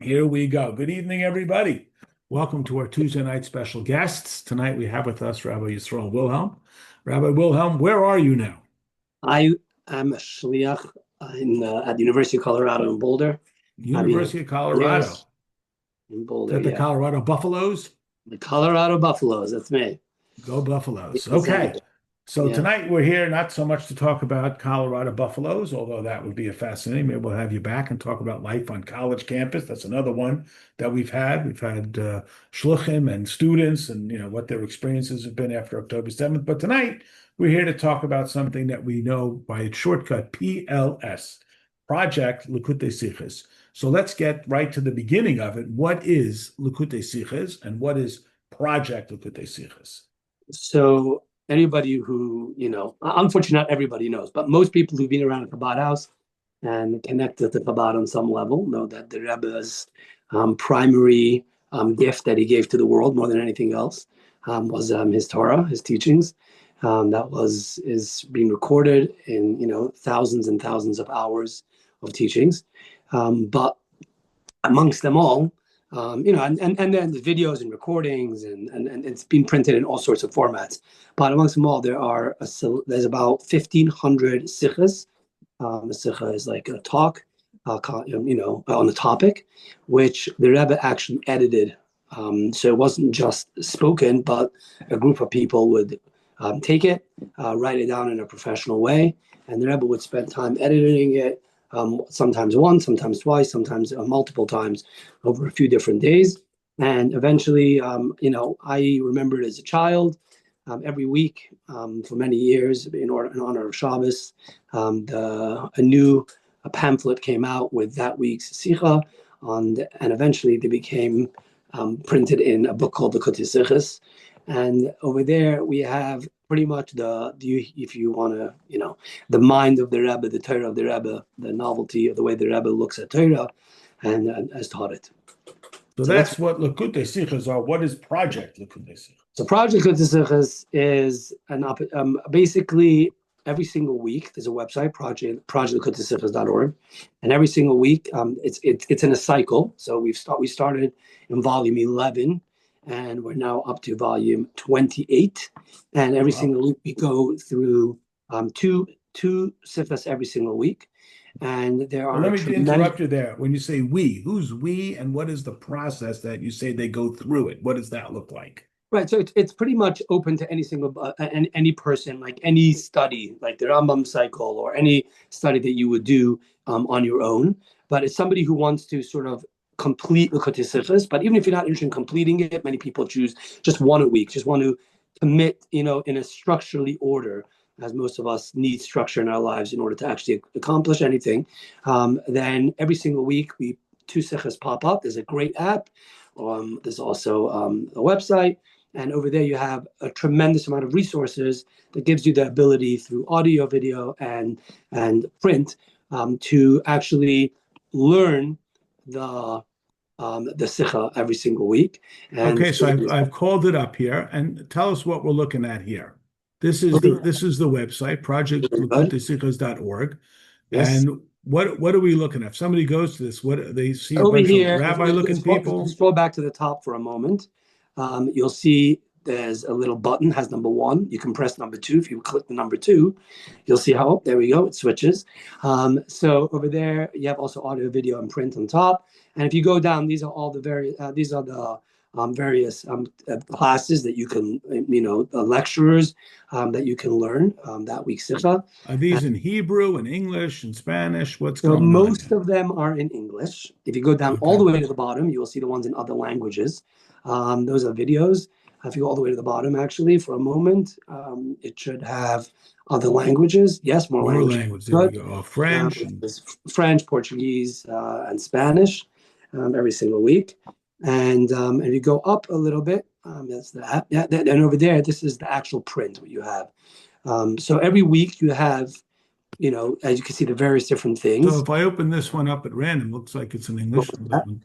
Here we go. Good evening, everybody. Welcome to our Tuesday night special guests. Tonight we have with us Rabbi Yisrael Wilhelm. Rabbi Wilhelm, where are you now? I am a shliach at the University of Colorado in Boulder. I've been here University of for Colorado. years in Is Boulder. that the Yeah, Colorado Buffaloes? the Colorado Buffaloes. That's me. Go Buffaloes. Okay. Representative. So Yeah. tonight we're here not so much to talk about Colorado Buffaloes, although that would be a fascinating. Maybe we'll have you back and talk about life on college campus. That's another one that we've had. We've had shluchim and students and what their experiences have been after October 7th. But tonight we're here to talk about something that we know by its shortcut, PLS, Project Likutei Sichos. So let's get right to the beginning of it. What is Likutei Sichos and what is Project Likutei Sichos? So anybody unfortunately, not everybody knows, but most people who've been around a Chabad house and connected to Chabad on some level know that the Rebbe's primary gift that he gave to the world more than anything else was his Torah, his teachings. Is being recorded in thousands and thousands of hours of teachings, but amongst them all, and then the videos and recordings and it's been printed in all sorts of formats. But amongst them all, there's about 1,500 sichos. A sikha is like a talk, on the topic, which the Rebbe actually edited. So it wasn't just spoken, but a group of people would take it, write it down in a professional way, and the Rebbe would spend time editing it, sometimes once, sometimes twice, sometimes multiple times over a few different days. And eventually, I remembered as a child, every week for many years, in honor of Shabbos, a pamphlet came out with that week's Sicha, and eventually they became printed in a book called the Likutei Sichos. And over there we have pretty much if you want to, the mind of the Rebbe, the Torah of the Rebbe, the novelty of the way the Rebbe looks at Torah and has taught it. So that's what Likutei Sichos are. What is Project Likutei Sichos? So Project Likutei Sichos is basically every single week there's a website, projectlikuteisichos.org, and every single week it's in a cycle. So we started in volume 11. And we're now up to volume 28. And every single week we go through two sichos every single week. And there are. Let me interrupt you there. When you say we, who's we, and what is the process that you say they go through it? What does that look like? Right, so it's pretty much open to any person, like any study, like the Rambam cycle or any study that you would do on your own. But it's somebody who wants to sort of complete Likutei Sichos. But even if you're not interested in completing it, many people choose just one a week, just want to commit, in a structurally order, as most of us need structure in our lives in order to actually accomplish anything. Then every single week, two sichos pop up. There's a great app. There's also a website. And over there, you have a tremendous amount of resources that gives you the ability through audio, video, and print to actually learn the Sicha every single week. And okay, so I've called it up here, and tell us what we're looking at here. This is the website, projectlikuteisichos.org. Yes. And what are we looking at? If somebody goes to this, what they see a Over bunch here, of rabbi-looking people. scroll back to the top for a moment. You'll see there's a little button, has number 1. You can press number 2. If you click the number 2, you'll see how, there we go, it switches. So over there, you have also audio, video, and print on top. And if you go down, these are all the various classes that you can, lecturers that you can learn that week. Are these in Hebrew and English and Spanish? What's So going on most here? of them are in English. If you go down all Okay. the way to the bottom, you will see the ones in other languages. Those are videos. If you go all the way to the bottom, actually, for a moment, it should have other languages. Yes, more language. There we go. French. French, Portuguese, and Spanish every single week. And if you go up a little bit, that's that. Yeah, and over there, this is the actual print what you have. So every week you have, as you can see, the various different things. So if I open this one up at random, looks like it's in English.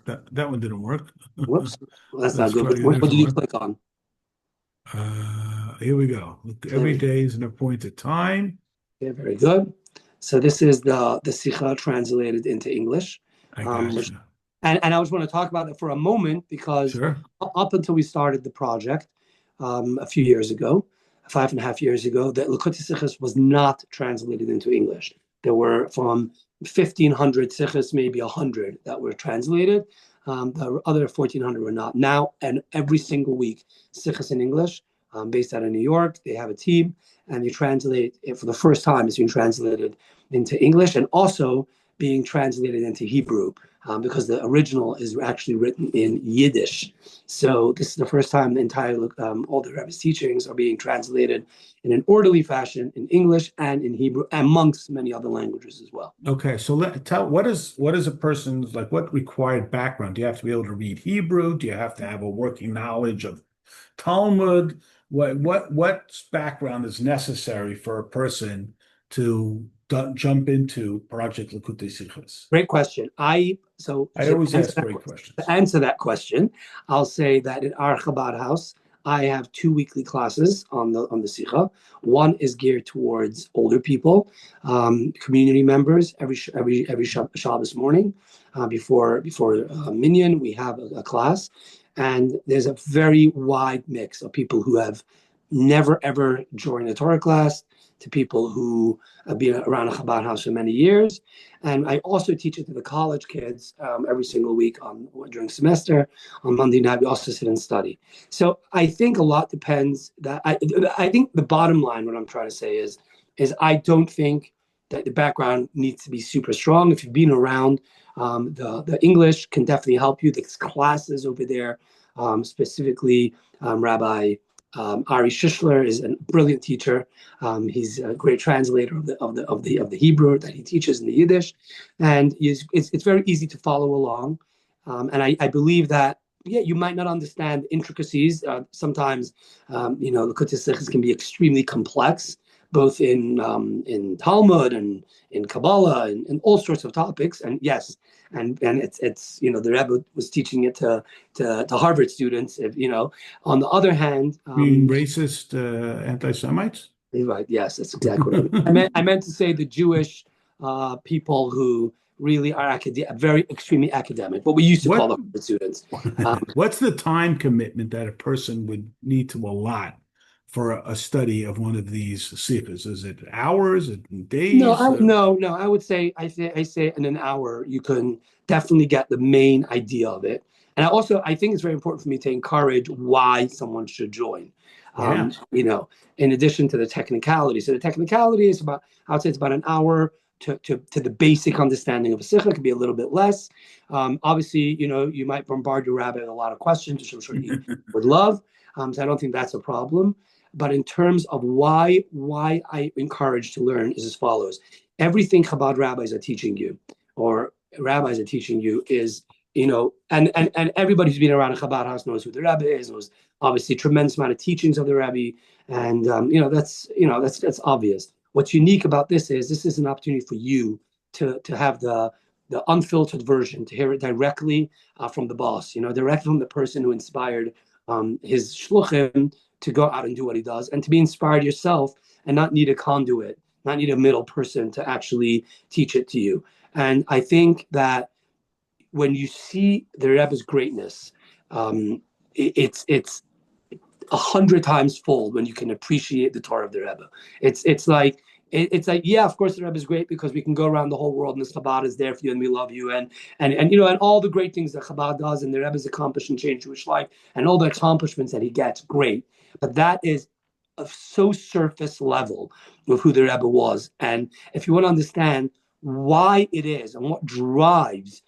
That one didn't work. Whoops, well, that's Let's not good. try the What next did you one. click on? Here we go. Look, every day is an appointed time. Yeah, very good. So this is the Sicha translated into English. I got you. And I just want to talk about that for a moment because Sure. up until we started the project a few years ago, 5.5 years ago, that Likutei Sichos was not translated into English. There were from 1,500 Sichos, maybe 100 that were translated. The other 1,400 were not. Now, and every single week, Sichos in English, based out of New York, they have a team, and you translate it for the first time. It's being translated into English and also being translated into Hebrew because the original is actually written in Yiddish. So this is the first time the entire all the Rebbe's teachings are being translated in an orderly fashion in English and in Hebrew, amongst many other languages as well. Okay, so tell what is a person's like what required background? Do you have to be able to read Hebrew? Do you have to have a working knowledge of Talmud? What background is necessary for a person to jump into Project Likutei Sichos? Great question. So I always ask great to questions. answer that question, I'll say that in our Chabad house, I have two weekly classes on the Sikha. One is geared towards older people, community members. Every Shabbos morning, before Minyan, we have a class, and there's a very wide mix of people who have never ever joined a Torah class to people who have been around a Chabad house for many years. And I also teach it to the college kids every single week during semester. On Monday night, we also sit and study. So I think a lot depends. I think the bottom line, what I'm trying to say is I don't think that the background needs to be super strong. If you've been around, the English can definitely help you. There's classes over there, specifically Rabbi Ari Shishler is a brilliant teacher. He's a great translator of the Hebrew that he teaches in the Yiddish, and it's very easy to follow along. And I believe that yeah, you might not understand intricacies. Sometimes the Likutei Sichos can be extremely complex, both in Talmud and in Kabbalah and all sorts of topics. And yes, and it's the Rebbe was teaching it to Harvard students. On the other hand, Being racist, anti-Semites? right, yes, that's exactly what I meant to say the Jewish people who really are very extremely academic, what we used to call What the Harvard students. Um, what's the time commitment that a person would need to allot for a study of one of these sikhs? Is it hours, is it No, days? no. I say in an hour you can definitely get the main idea of it. And I think it's very important for me to encourage why someone should join. Yeah. Um, you know, in addition to the technicality. So the technicality is about I would say it's about an hour to the basic understanding of a sikha. It could be a little bit less. Obviously, you might bombard your rabbi with a lot of questions, which I'm sure he would love. So I don't think that's a problem. But in terms of why I encourage to learn is as follows. Everything Chabad rabbis are teaching you, or rabbis are teaching you is, and everybody who's been around a Chabad house knows who the Rebbe is, knows obviously tremendous amount of teachings of the Rebbe. And, that's obvious. What's unique about this is an opportunity for you to have the unfiltered version, to hear it directly from the boss, directly from the person who inspired his shluchim to go out and do what he does, and to be inspired yourself and not need a conduit, not need a middle person to actually teach it to you. And I think that when you see the Rebbe's greatness, it's 100 times fold when you can appreciate the Torah of the Rebbe. It's like yeah, of course the Rebbe is great because we can go around the whole world and this Chabad is there for you and we love you and all the great things that Chabad does and the Rebbe's accomplished and changed Jewish life and all the accomplishments that he gets, great. But that is a so surface level of who the Rebbe was. And if you want to understand why it is and what drives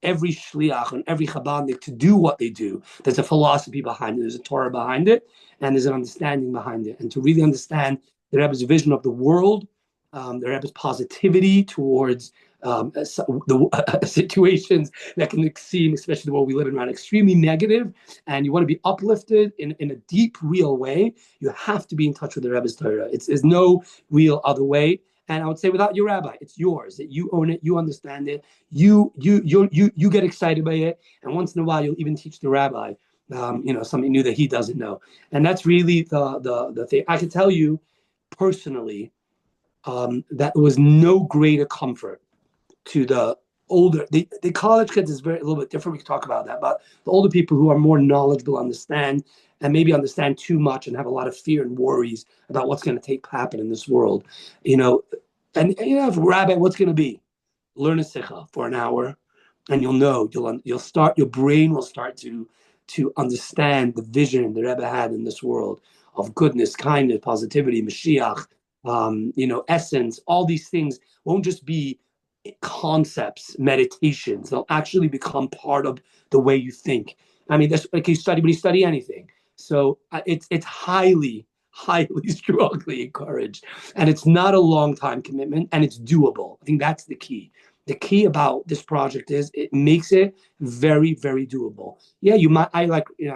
every shliach and every Chabadnik to do what they do, there's a philosophy behind it, there's a Torah behind it, and there's an understanding behind it. And to really understand the Rebbe's vision of the world, the Rebbe's positivity towards the situations that can seem, especially the world we live in right, extremely negative, and you want to be uplifted in a deep, real way, you have to be in touch with the Rebbe's Torah. There's no real other way. And I would say without your rabbi, it's yours. That you own it, you understand it, you get excited by it, and once in a while you'll even teach the rabbi, something new that he doesn't know. And that's really the thing. I can tell you personally that there was no greater comfort to the older, the college kids is a little bit different. We can talk about that, but the older people who are more knowledgeable understand, and maybe understand too much and have a lot of fear and worries about what's going to happen in this world, you know. And Rabbi, what's going to be? Learn a sikha for an hour, and you'll start, your brain will start to understand the vision the Rebbe had in this world of goodness, kindness, positivity, Mashiach, essence. All these things won't just be concepts, meditations. They'll actually become part of the way you think. I mean, that's like when you study anything. So it's highly strongly encouraged, and it's not a long time commitment, and it's doable. I think that's the key. The key about this project is it makes it very, very doable. Yeah, you might. I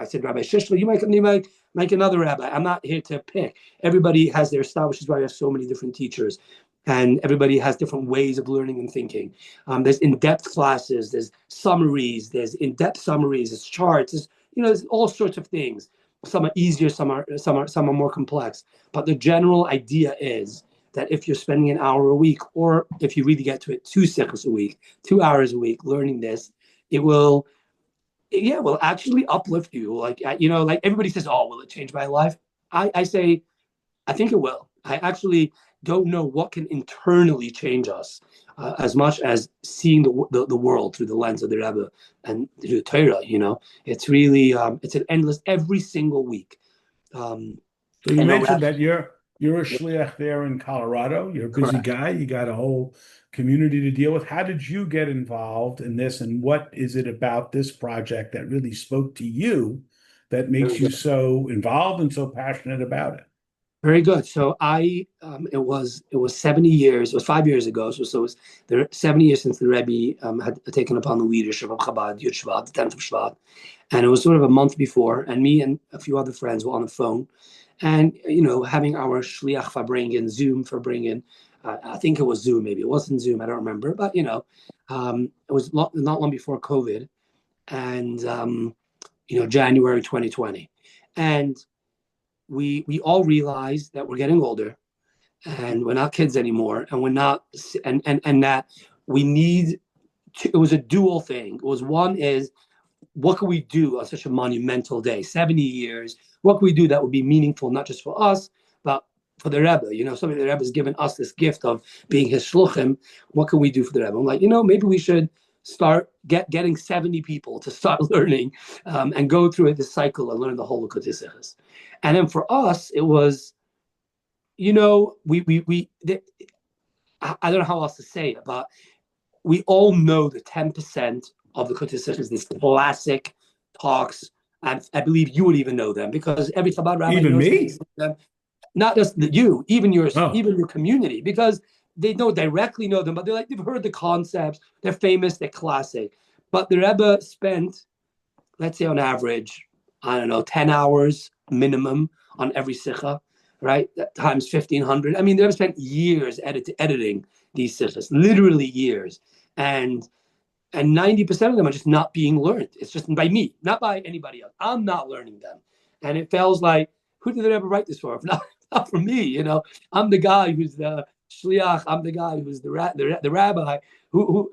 said Rabbi Shishler. You might like another rabbi. I'm not here to pick. Everybody has their style, which is why I have so many different teachers, and everybody has different ways of learning and thinking. There's in-depth classes, there's summaries, there's in-depth summaries, there's charts, there's all sorts of things. Some are easier, some are more complex. But the general idea is that if you're spending an hour a week, or if you really get to it, 2 sichos a week, 2 hours a week, learning this, it will, yeah, will actually uplift you. Like everybody says, oh, will it change my life? I say, I think it will. I actually don't know what can internally change us as much as seeing the world through the lens of the Rebbe and through the Torah. It's really it's an endless every single week. So you I know, mentioned that you're a shliach there in Colorado. You're a busy correct. guy. You got a whole community to deal with. How did you get involved in this, and what is it about this project that really spoke to you that Very makes you good. so involved and so passionate about it? Very good. So it was 70 years. It was 5 years ago. So it was there 70 years since the Rebbe had taken upon the leadership of Chabad Yud Shvat, the 10th of Shvat, and it was sort of a month before. And me and a few other friends were on the phone, and having our shliach farbringen, Zoom farbringen. I think it was Zoom. Maybe it wasn't Zoom. I don't remember. But it was not long before COVID, and January 2020, and we all realize that we're getting older, and we're not kids anymore, and we're not, and that we need to, it was a dual thing. It was, one is, what can we do on such a monumental day, 70 years? What can we do that would be meaningful, not just for us, but for the Rebbe? Something the Rebbe has given us this gift of being his shluchim. What can we do for the Rebbe? I'm like, maybe we should start getting 70 people to start learning, and go through this cycle and learn the whole Likutei. And then for us, it was, I don't know how else to say it, but we all know the 10% of the Likutei is this classic talks. And I believe you would even know them, because every Chabad rabbi Even knows me? them. Not just you, even your Oh, community, because they don't directly know them, but they've heard the concepts. They're famous. They're classic. But the Rebbe spent, let's say on average, I don't know, 10 hours minimum on every sikha, right? That times 1,500. I mean, they've spent years editing these sikhas, literally years. And 90% of them are just not being learned. It's just by me, not by anybody else. I'm not learning them. And it feels like, who did they ever write this for? If not for me, I'm the guy who's the shliach. I'm the guy who's the rabbi who.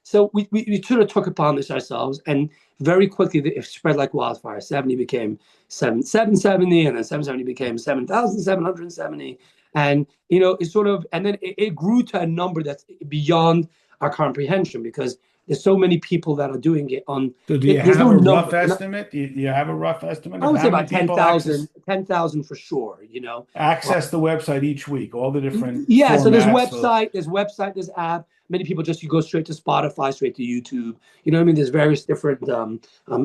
So we sort of took upon this ourselves, and very quickly it spread like wildfire. 70 became 770, and then 770 became 7,770. And it's sort of, and then it grew to a number that's beyond our comprehension, because there's so many people that are doing it on. so do you There's have no a rough number. estimate? Do you have a rough estimate I of would say how many about people 10,000, 10,000 for sure. Uh, access the website each week, all the different yeah, so there's formats of, website, there's app. Many people just, you go straight to Spotify, straight to YouTube. You know what I mean? There's various different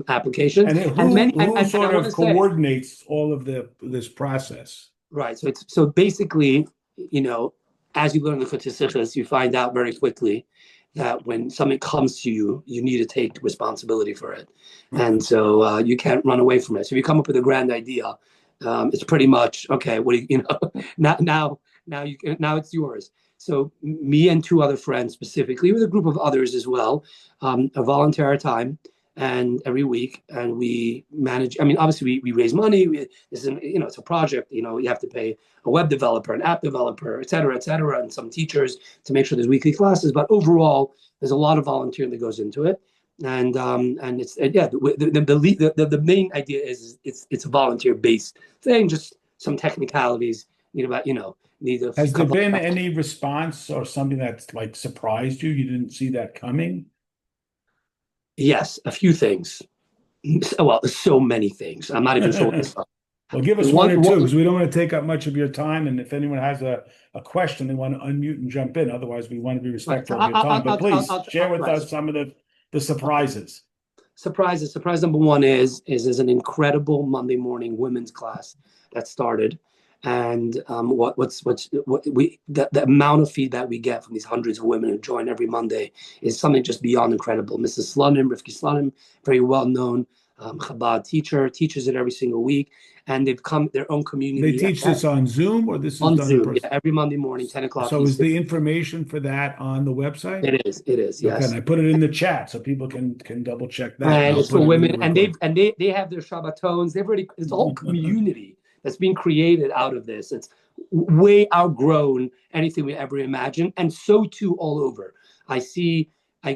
applications, and then and who many, who and I sort want to of say, coordinates all of this process? right. So basically, as you learn the Sichos, you find out very quickly that when something comes to you, you need to take responsibility for it, Okay. and so you can't run away from it. So if you come up with a grand idea, it's pretty much okay. What do now it's yours. So me and two other friends specifically, with a group of others as well, volunteer our time, and every week, and we manage. I mean, obviously, we raise money. It's a project. You have to pay a web developer, an app developer, et cetera, and some teachers to make sure there's weekly classes. But overall, there's a lot of volunteering that goes into it, and it's yeah. The main idea is it's a volunteer based thing. Just some technicalities need a Has there couple. been any response or something that's like surprised you? You didn't see that coming? Yes, a few things. Well, so many things. I'm not even sure what to start. Well, give us one One, or two one because we don't want to take up much of your time. And if anyone has a question, they want to unmute and jump in. Otherwise, we want to be right. respectful of your time. But please share with Right. us some of the Okay. surprises. Surprises. Surprise number one is an incredible Monday morning women's class that started, and the amount of feedback we get from these hundreds of women who join every Monday is something just beyond incredible. Mrs. Slunim, Rifki Slunim, very well known Chabad teacher, teaches it every single week, and they've come their own They community teach this on Zoom or this is on done in Zoom. person? Yeah, every Monday morning, 10 o'clock So is Eastern. the information for that on the website? It is, Okay, and yes. I put it in the chat so people can double check that, and And I'll it's for put it in women, the and recording. they have their Shabbatons. They've already It's a whole community that's being created out of this. It's way outgrown anything we ever imagined, and so too all over. I see, I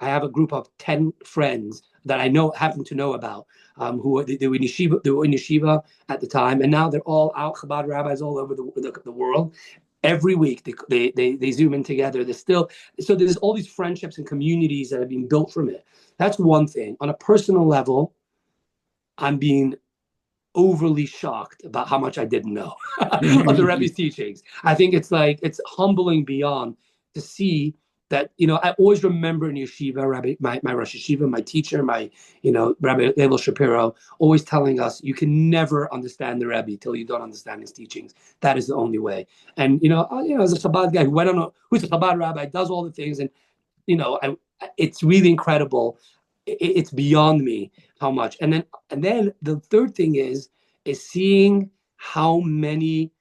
have a group of 10 friends that I happen to know about, who they were in yeshiva, at the time, and now they're all out Chabad rabbis all over the world. Every week they zoom in together. There's all these friendships and communities that have been built from it. That's one thing. On a personal level, I'm being overly shocked about how much I didn't know of the Rebbe's teachings. I think it's humbling beyond to see that. I always remember in yeshiva, Rabbi, my Rosh Yeshiva, my teacher, Rabbi Level Shapiro, always telling us you can never understand the Rebbe till you don't understand his teachings. That is the only way. And as a Chabad guy who's a Chabad rabbi, does all the things, and it's really incredible. It's beyond me how much. And then the third thing is seeing how many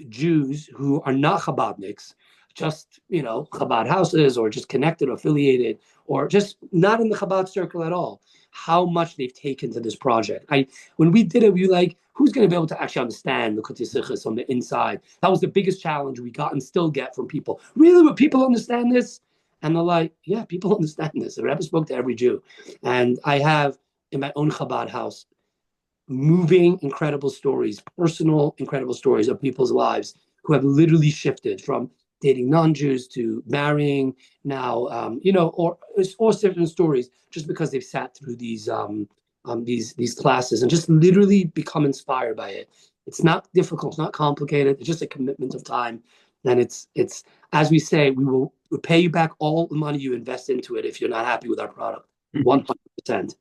Jews who are not Chabadniks, just Chabad houses, or just connected or affiliated, or just not in the Chabad circle at all, how much they've taken to this project. When we did it, we were like, who's going to be able to actually understand the Likutei Sichos on the inside? That was the biggest challenge we got and still get from people. Really, would people understand this? And they're like, yeah, people understand this. The Rebbe spoke to every Jew. And I have in my own Chabad house moving, incredible stories, personal, incredible stories of people's lives who have literally shifted from dating non-Jews to marrying now, or certain stories just because they've sat through these classes and just literally become inspired by it. It's not difficult, it's not complicated. It's just a commitment of time, and it's as we say, we will pay you back all the money you invest into it if you're not happy with our product. 100%.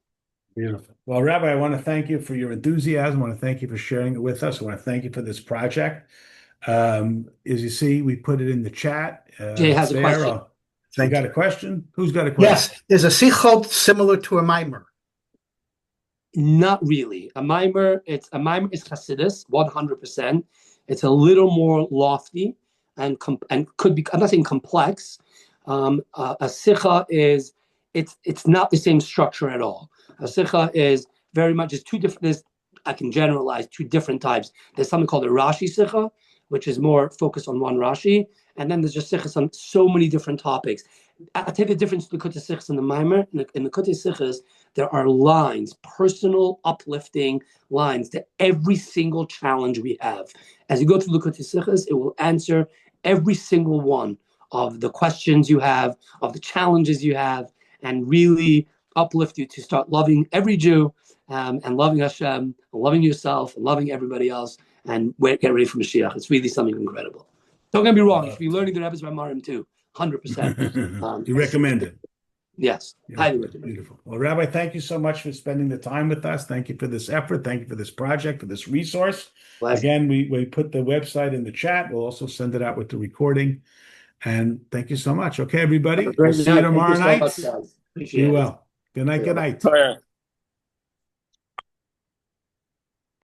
Beautiful. Well, Rabbi, I want to thank you for your enthusiasm. I want to thank you for sharing it with us. I want to thank you for this project. As you see, we put it in the chat. Jay It's has a there. question. You got a question? Who's got a question? Yes, is a sichot similar to a mimer? Not really. A mimer is Hasidus, 100%. It's a little more lofty and could be. I'm not saying complex. A sicha is it's not the same structure at all. A sicha is very much. It's two different. I can generalize two different types. There's something called a Rashi sicha, which is more focused on one Rashi, and then there's just sichas on so many different topics. I'll tell you the difference between the Likutei Sichos and the Mimer. In the Likutei Sichos, there are lines, personal, uplifting lines to every single challenge we have. As you go through the Likutei Sichos, it will answer every single one of the questions you have, of the challenges you have, and really uplift you to start loving every Jew, and loving Hashem, and loving yourself, and loving everybody else, and get ready for Mashiach. It's really something incredible. Don't get me wrong. You should be learning the Rebbe's Ramarim too, 100%. You recommend it? Yes, highly recommend. Beautiful. Well, Rabbi, thank you so much for spending the time with us. Thank you for this effort. Thank you for this project, for this resource. Again, we put the website in the chat. We'll also send it out with the recording. And thank you so much. Okay, everybody. We'll see you tomorrow night. Appreciate Be it. well. Good night. Good night. Oh, yeah.